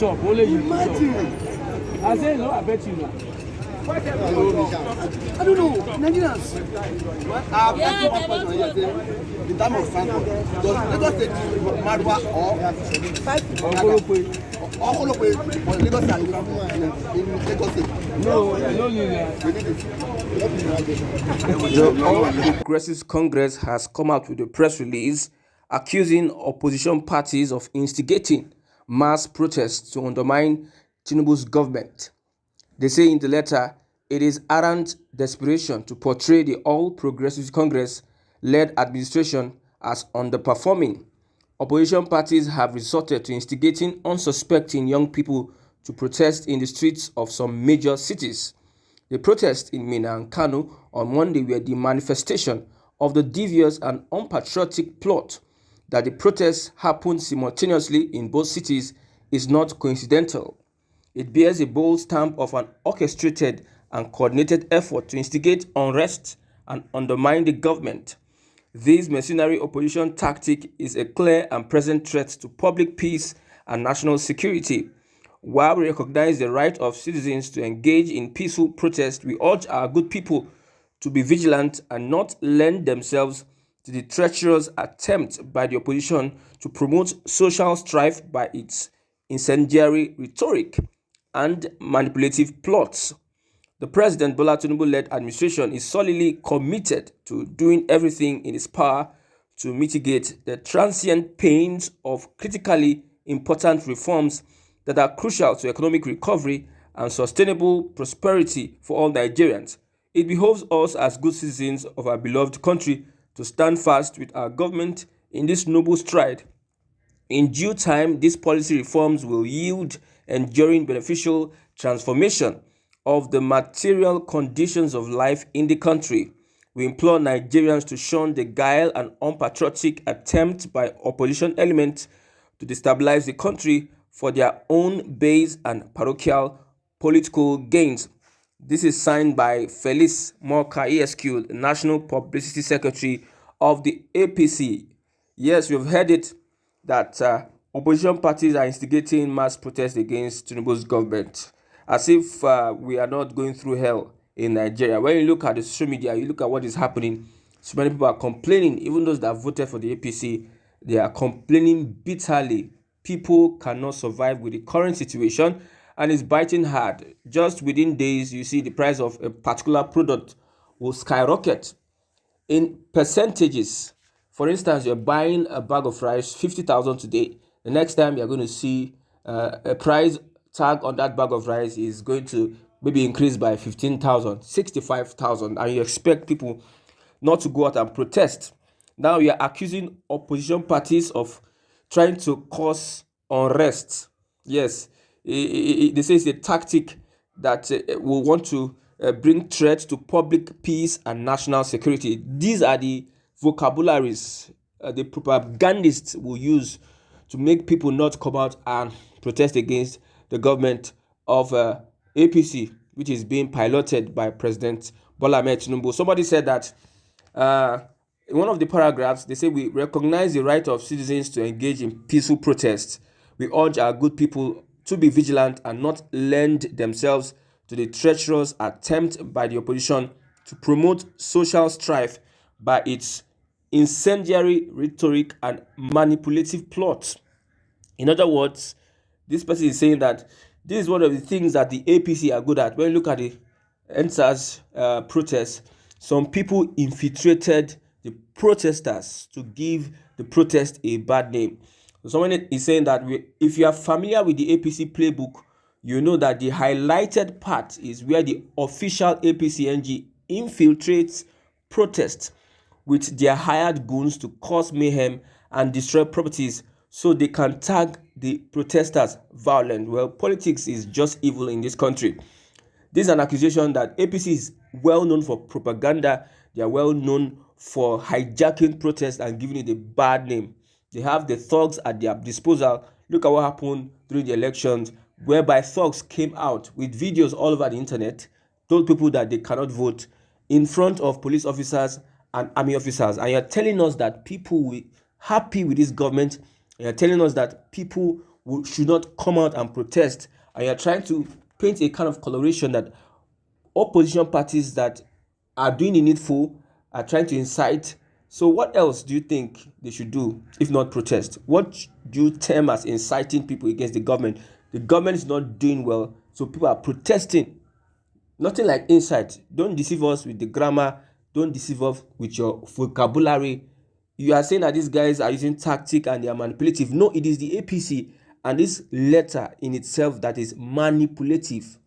chop, only you Imagine. chop. I say no, I bet you now. I don't know. Nigerians. In terms of transport, does Lagos State Marwa or Lagos State in Lagos State? No, no, The Progressive Congress has come out with a press release accusing opposition parties of instigating mass protests to undermine Tinubu's government. They say in the letter, it is arrant desperation to portray the All Progressive Congress-led administration as underperforming. Opposition parties have resorted to instigating unsuspecting young people to protest in the streets of some major cities. The protests in Minna and Kano on Monday were the manifestation of the devious and unpatriotic plot. That the protests happened simultaneously in both cities is not coincidental. It bears a bold stamp of an orchestrated and coordinated effort to instigate unrest and undermine the government. This mercenary opposition tactic is a clear and present threat to public peace and national security. While we recognize the right of citizens to engage in peaceful protest, we urge our good people to be vigilant and not lend themselves to the treacherous attempt by the opposition to promote social strife by its incendiary rhetoric and manipulative plots. The President Bola Tinubu-led administration is solidly committed to doing everything in its power to mitigate the transient pains of critically important reforms that are crucial to economic recovery and sustainable prosperity for all Nigerians. It behoves us as good citizens of our beloved country to stand fast with our government in this noble stride. In due time, these policy reforms will yield enduring beneficial transformation of the material conditions of life in the country. We implore Nigerians to shun the guile and unpatriotic attempt by opposition elements to destabilize the country for their own base and parochial political gains. This is signed by Felix Morka, ESQ, the National Publicity Secretary of the APC. Yes, we've heard it, that opposition parties are instigating mass protests against Tinubu's government, as if we are not going through hell in Nigeria. When you look at the social media, you look at what is happening, so many people are complaining. Even those that voted for the APC, they are complaining bitterly. People cannot survive with the current situation, and it's biting hard. Just within days, you see the price of a particular product will skyrocket in percentages. For instance, you're buying a bag of rice, 50,000 today. The next time you're going to see a price tag on that bag of rice is going to maybe increase by 15,000, 65,000, and you expect people not to go out and protest. Now you are accusing opposition parties of trying to cause unrest. Yes, they say it's a tactic that will want to bring threats to public peace and national security. These are the vocabularies the propagandists will use to make people not come out and protest against the government of APC, which is being piloted by President Bola Ahmed Tinubu. Somebody said that in one of the paragraphs, they say, we recognize the right of citizens to engage in peaceful protests. We urge our good people to be vigilant and not lend themselves to the treacherous attempt by the opposition to promote social strife by its incendiary rhetoric and manipulative plots. In other words, this person is saying that this is one of the things that the APC are good at. When you look at the EndSARS protests, some people infiltrated the protesters to give the protest a bad name. So someone is saying that if you are familiar with the APC playbook, you know that the highlighted part is where the official APC-NG infiltrates protests with their hired goons to cause mayhem and destroy properties so they can tag the protesters violent. Well, politics is just evil in this country. This is an accusation that APC is well known for propaganda. They are well known for hijacking protests and giving it a bad name. They have the thugs at their disposal. Look at what happened during the elections, whereby thugs came out with videos all over the internet, told people that they cannot vote in front of police officers and army officers. And you're telling us that people will happy with this government. You're telling us that people should not come out and protest, and you're trying to paint a kind of coloration that opposition parties that are doing the needful are trying to incite. So what else do you think they should do if not protest? What do you term as inciting people against the government? The government is not doing well, so people are protesting. Nothing like incite. Don't deceive us with the grammar. Don't deceive us with your vocabulary. You are saying that these guys are using tactic and they are manipulative. No, it is the APC and this letter in itself that is manipulative.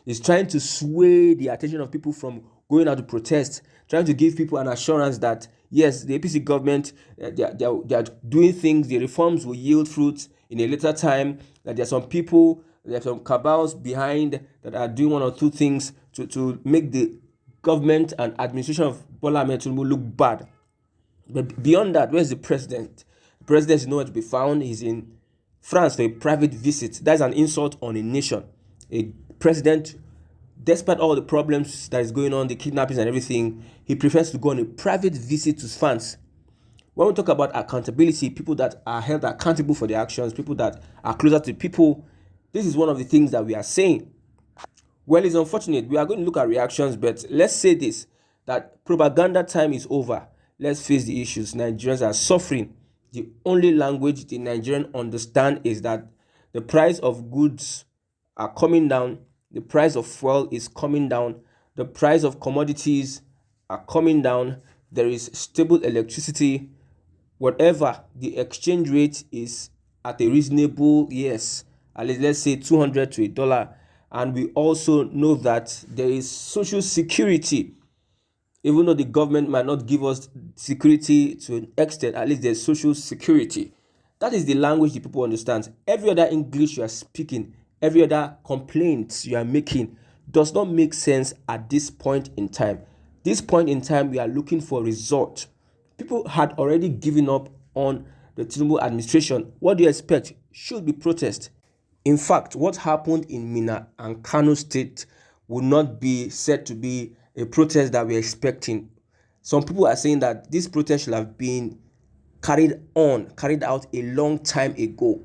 It's trying to sway the attention of people from going out to protest, trying to give people an assurance that yes, the APC government, they are doing things, the reforms will yield fruits in a later time, that there are some people, there are some cabals behind that are doing one or two things to make the government and administration of Bola Ahmed Tinubu look bad. But beyond that, where's the president? The president is nowhere to be found. He's in France for a private visit. That's an insult on a nation. A president, despite all the problems that is going on, the kidnappings and everything, he prefers to go on a private visit to France. When we talk about accountability, people that are held accountable for their actions, people that are closer to people, this is one of the things that we are saying. Well, it's unfortunate. We are going to look at reactions, but let's say this, that propaganda time is over. Let's face the issues. Nigerians are suffering. The only language the Nigerian understand is that the price of goods are coming down. The price of fuel is coming down. The price of commodities are coming down. There is stable electricity. Whatever the exchange rate is at a reasonable, yes, at least let's say 200 to $1. And we also know that there is social security. Even though the government might not give us security to an extent, at least there's social security. That is the language the people understand. Every other English you are speaking, every other complaint you are making does not make sense at this point in time. This point in time, we are looking for result. People had already given up on the Tinubu administration. What do you expect? Should be protest. In fact, what happened in Minna and Kano State would not be said to be a protest that we're expecting. Some people are saying that this protest should have been carried out a long time ago.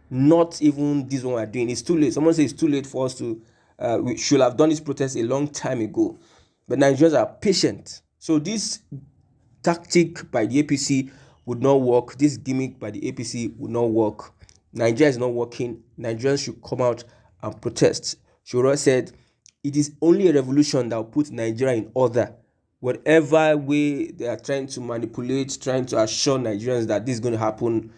Not even this one we're doing. It's too late. Someone says it's too late for us to, we should have done this protest a long time ago. But Nigerians are patient. So this tactic by the APC would not work. This gimmick by the APC would not work. Nigeria is not working. Nigerians should come out and protest. Shura said, it is only a revolution that will put Nigeria in order. Whatever way they are trying to manipulate, trying to assure Nigerians that this is going to happen,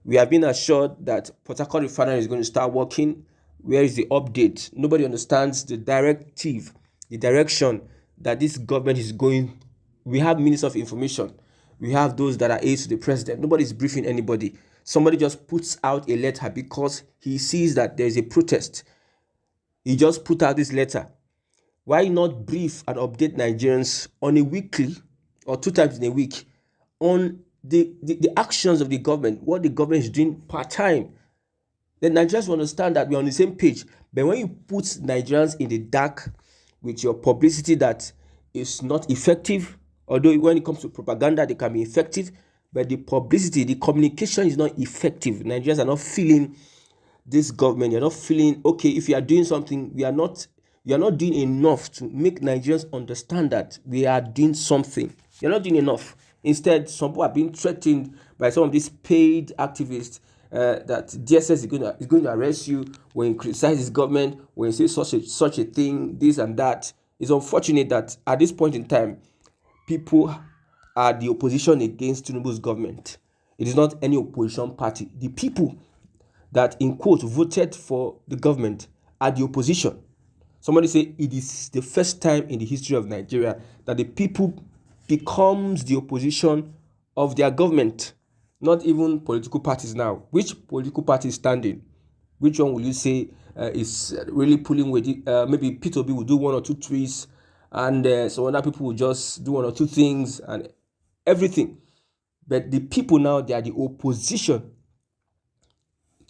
we have been assured that Port Harcourt refinery is going to start working. Where is the update? Nobody understands the directive, the direction that this government is going. We have ministers of information. We have those that are aides to the president. Nobody is briefing anybody. Somebody just puts out a letter because he sees that there is a protest. He just put out this letter. Why not brief and update Nigerians on a weekly or 2 times in a week on the actions of the government, what the government is doing part-time? Then Nigerians will understand that we're on the same page. But when you put Nigerians in the dark with your publicity that is not effective, although when it comes to propaganda, they can be effective, but the publicity, the communication is not effective. Nigerians are not feeling this government. You're not feeling, okay, if you are doing something, you are not doing enough to make Nigerians understand that we are doing something. You're not doing enough. Instead, some people are being threatened by some of these paid activists that DSS is going to arrest you when you criticize this government, when you say such a thing, this and that. It's unfortunate that at this point in time, people are the opposition against Tinubu's government. It is not any opposition party. The people that, in quote, voted for the government are the opposition. Somebody say it is the first time in the history of Nigeria that the people becomes the opposition of their government, not even political parties now. Which political party is standing? Which one will you say is really pulling with it? Maybe P2B will do 1 or 2 tweets, and some other people will just do 1 or 2 things and everything. But the people now, they are the opposition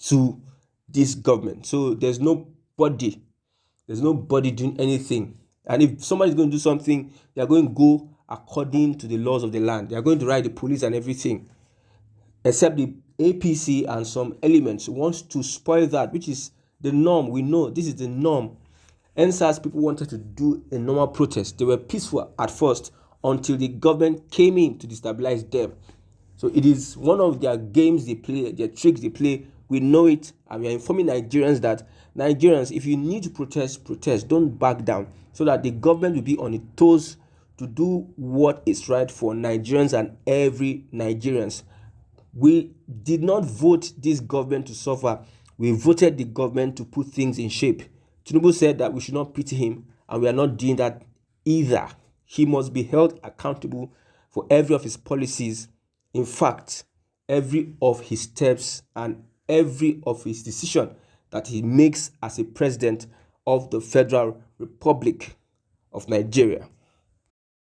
to this government. So there's nobody doing anything. And if somebody's going to do something, they are going to go according to the laws of the land. They are going to ride the police and everything. Except the APC and some elements want to spoil that, which is the norm. We know this is the norm. NSAS people wanted to do a normal protest. They were peaceful at first until the government came in to destabilize them. So it is one of their games they play, their tricks they play. We know it, and we are informing Nigerians that Nigerians, if you need to protest, protest. Don't back down, so that the government will be on its toes to do what is right for Nigerians and every Nigerians. We did not vote this government to suffer. We voted the government to put things in shape. Tinubu said that we should not pity him, and we are not doing that either. He must be held accountable for every of his policies. In fact, every of his steps and every of his decision that he makes as a president of the Federal Republic of Nigeria.